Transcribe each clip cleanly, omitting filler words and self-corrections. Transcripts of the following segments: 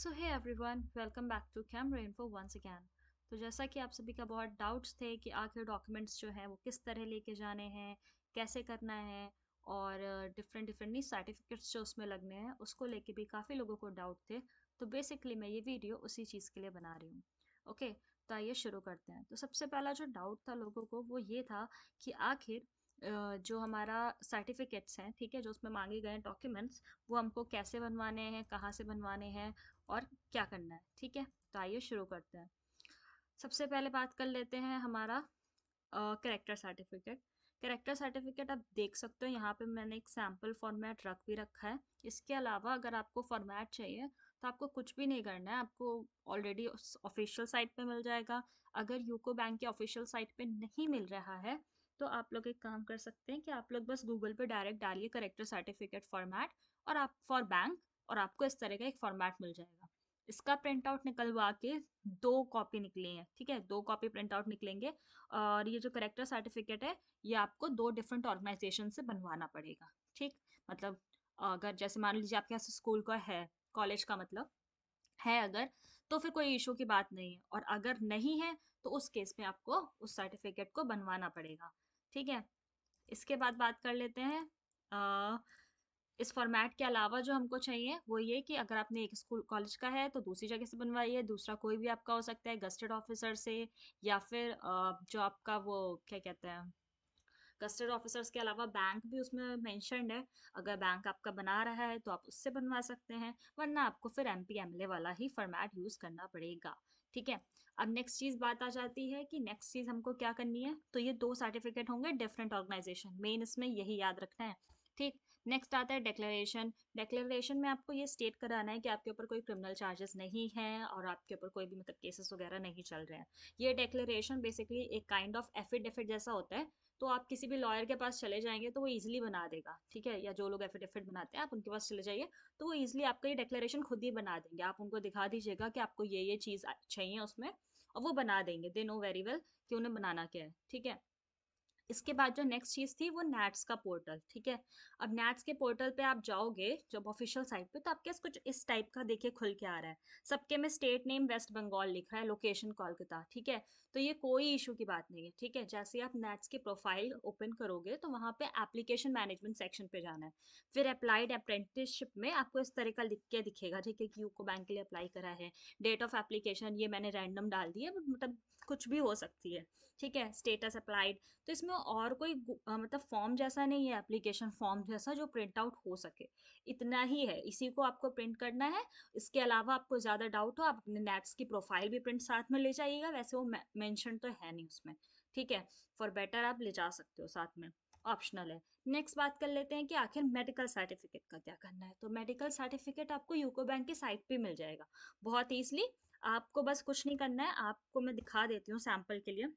So hey everyone, welcome back to Camera Info once again. तो जैसा कि आप सभी का बहुत डाउट्स थे कि आखिर डॉक्यूमेंट्स जो हैं वो किस तरह लेके जाने हैं, कैसे करना है, और डिफरेंट डिफरेंट नहीं सर्टिफिकेट्स जो उसमें लगने हैं उसको लेके भी काफ़ी लोगों को डाउट थे। तो बेसिकली मैं ये वीडियो उसी चीज़ के लिए बना रही हूँ। ओके, तो आइए शुरू करते हैं। तो सबसे पहला जो डाउट था लोगों को वो ये था कि आखिर जो हमारा सर्टिफिकेट्स हैं, ठीक है, जो उसमें मांगे गए डॉक्यूमेंट्स, वो हमको कैसे बनवाने हैं, कहाँ से बनवाने हैं और क्या करना है। ठीक है, तो आइए शुरू करते हैं। सबसे पहले बात कर लेते हैं हमारा करेक्टर सर्टिफिकेट। करेक्टर सर्टिफिकेट आप देख सकते हो, यहाँ पे मैंने एक सैम्पल फॉर्मेट रख भी रखा है। इसके अलावा अगर आपको फॉर्मेट चाहिए तो आपको कुछ भी नहीं करना है, आपको ऑलरेडी ऑफिशियल साइट पे मिल जाएगा। अगर यूको बैंक के ऑफिशियल साइट पे नहीं मिल रहा है तो आप लोग एक काम कर सकते हैं कि आप लोग बस गूगल पे डायरेक्ट डालिए करेक्टर सर्टिफिकेट फॉर्मेट और आप फॉर बैंक, और आपको इस तरह का एक फॉर्मेट मिल जाएगा। इसका प्रिंट आउट निकलवा के दो कॉपी निकली है, ठीक है, दो कॉपी प्रिंट आउट निकलेंगे। और ये जो करेक्टर सर्टिफिकेट है ये आपको दो डिफरेंट ऑर्गेनाइजेशन से बनवाना पड़ेगा। ठीक, मतलब अगर जैसे मान लीजिए आपके यहाँ स्कूल का है, कॉलेज का मतलब है अगर, तो फिर कोई इशू की बात नहीं है, और अगर नहीं है तो उस केस में आपको उस सर्टिफिकेट को बनवाना पड़ेगा। ठीक है, इसके बाद बात कर लेते हैं इस फॉर्मेट के अलावा जो हमको चाहिए वो ये कि अगर आपने एक स्कूल कॉलेज का है तो दूसरी जगह से बनवाइए, दूसरा कोई भी आपका हो सकता है गस्टेड ऑफिसर से, या फिर जो आपका वो क्या कहते हैं, गस्टेड ऑफिसर्स के अलावा बैंक भी उसमें मेंशन्ड है। अगर बैंक आपका बना रहा है तो आप उससे बनवा सकते हैं, वरना आपको फिर एमपी एमएलए वाला ही फॉर्मेट यूज करना पड़ेगा। ठीक है, अब नेक्स्ट चीज बात आ जाती है कि नेक्स्ट चीज हमको क्या करनी है। तो ये दो सर्टिफिकेट होंगे डिफरेंट ऑर्गेनाइजेशन, मेन इसमें यही याद रखना है। ठीक, नेक्स्ट आता है डिक्लेरेशन। डिक्लेरेशन में आपको ये स्टेट कराना है कि आपके ऊपर कोई क्रिमिनल चार्जेस नहीं है और आपके ऊपर कोई भी मतलब केसेस वगैरह नहीं चल रहे हैं। ये डिक्लेरेशन बेसिकली एक काइंड ऑफ एफिडेविट जैसा होता है। तो आप किसी भी लॉयर के पास चले जाएंगे तो वो इजीली बना देगा, ठीक है, या जो लोग एफिडेविट बनाते हैं आप उनके पास चले जाइए, तो वो इजीली आपका ये डिक्लेरेशन खुद ही बना देंगे। आप उनको दिखा दीजिएगा कि आपको ये चीज़ चाहिए उसमें, और वो बना देंगे। दे नो वेरी वेल कि उन्हें बनाना क्या है। ठीक है, इसके बाद जो नेक्स्ट चीज़ थी वो नैट्स का पोर्टल। ठीक है, अब नैट्स के पोर्टल पे आप जाओगे जब ऑफिशियल साइट पे, तो आपके पास कुछ इस टाइप का देखिए खुल के आ रहा है। सबके में स्टेट नेम वेस्ट बंगाल लिख रहा है, लोकेशन कोलकाता। ठीक है, तो ये कोई इशू की बात नहीं है। ठीक है, जैसे आप नैट्स की प्रोफाइल ओपन करोगे तो वहाँ पे एप्लीकेशन मैनेजमेंट सेक्शन पे जाना है। फिर अप्लाइड अप्रेंटिसशिप में आपको इस तरह का लिख के दिखेगा, ठीक है, कि यूको बैंक के लिए अप्लाई करा है। डेट ऑफ एप्लीकेशन ये मैंने रैंडम डाल दी है, मतलब कुछ भी हो सकती है। ठीक है, स्टेटस अप्लाइड। तो इसमें और कोई मतलब फॉर्म जैसा नहीं है, एप्लीकेशन फॉर्म जैसा जो प्रिंट आउट हो सके, इतना ही है, इसी को आपको प्रिंट करना है। इसके अलावा आपको ज़्यादा डाउट हो, आप अपने नेट्स की प्रोफाइल भी प्रिंट साथ में ले जाइएगा, वैसे वो मेंशन तो है नहीं उसमें। ठीक है, फॉर बेटर आप ले जा सकते हो साथ में, ऑप्शनल है। नेक्स्ट बात कर लेते हैं कि आखिर मेडिकल सर्टिफिकेट का क्या करना है। तो मेडिकल सर्टिफिकेट आपको यूको बैंक की साइट पे मिल जाएगा बहुत ईजिली। आपको बस कुछ नहीं करना है, आपको मैं दिखा देती हूँ सैंपल के लिए।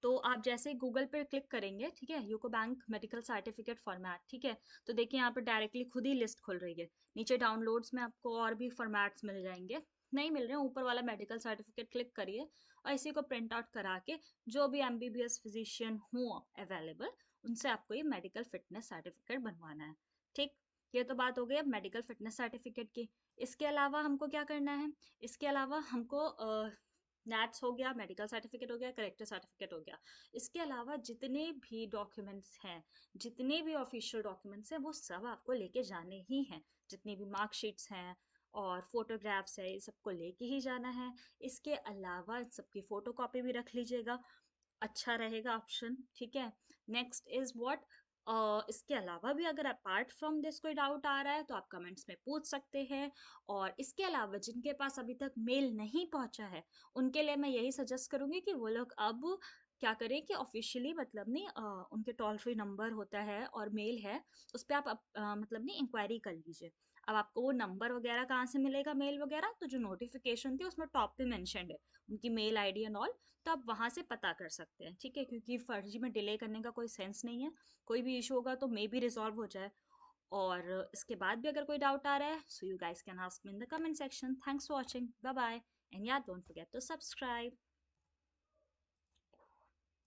तो आप जैसे गूगल पे क्लिक करेंगे, ठीक है, UCO bank medical certificate format, ठीक है, तो देखिए यहाँ पे डायरेक्टली खुद ही लिस्ट खुल रही है। नीचे डाउनलोड्स में आपको और भी फॉर्मेट्स मिल जाएंगे, नहीं मिल रहे हैं ऊपर वाला मेडिकल सर्टिफिकेट क्लिक करिए और इसी को प्रिंट आउट करा के जो भी एमबीबीएस फिजिशियन हो अवेलेबल, उनसे आपको ये मेडिकल फिटनेस सर्टिफिकेट बनवाना है। ठीक, ये तो बात हो गई अब मेडिकल फिटनेस सर्टिफिकेट की। इसके अलावा हमको क्या करना है, इसके अलावा हमको नैट्स हो गया, मेडिकल सर्टिफिकेट हो गया, करेक्टर सर्टिफिकेट हो गया। इसके अलावा जितने भी डॉक्यूमेंट्स हैं, जितने भी ऑफिशियल डॉक्यूमेंट्स हैं, वो सब आपको लेके जाने ही हैं। जितनी भी मार्कशीट्स हैं और फोटोग्राफ्स है, ये सबको लेके ही जाना है। इसके अलावा सबकी फोटो कॉपी भी रख लीजिएगा, अच्छा रहेगा ऑप्शन। ठीक है, नेक्स्ट इज व्हाट, इसके अलावा भी अगर अपार्ट फ्रॉम दिस कोई डाउट आ रहा है तो आप कमेंट्स में पूछ सकते हैं। और इसके अलावा जिनके पास अभी तक मेल नहीं पहुंचा है उनके लिए मैं यही सजेस्ट करूंगी कि वो लोग अब क्या करें कि ऑफिशियली मतलब नहीं, उनके टोल फ्री नंबर होता है और मेल है, उस पर आप मतलब नहीं इंक्वायरी कर लीजिए। अब आपको वो नंबर वगैरह कहाँ से मिलेगा, मेल वगैरह, तो जो नोटिफिकेशन थी उसमें टॉप पे मेंशन्ड है उनकी मेल आईडी एंड ऑल, तो आप वहाँ से पता कर सकते हैं। ठीक है, क्योंकि फर्जी में डिले करने का कोई सेंस नहीं है। कोई भी इशू होगा तो मे बी रिजॉल्व हो जाए। और इसके बाद भी अगर कोई डाउट आ रहा है so you guys can ask me in the comment section. Thanks for watching, bye bye, and yeah don't forget to subscribe.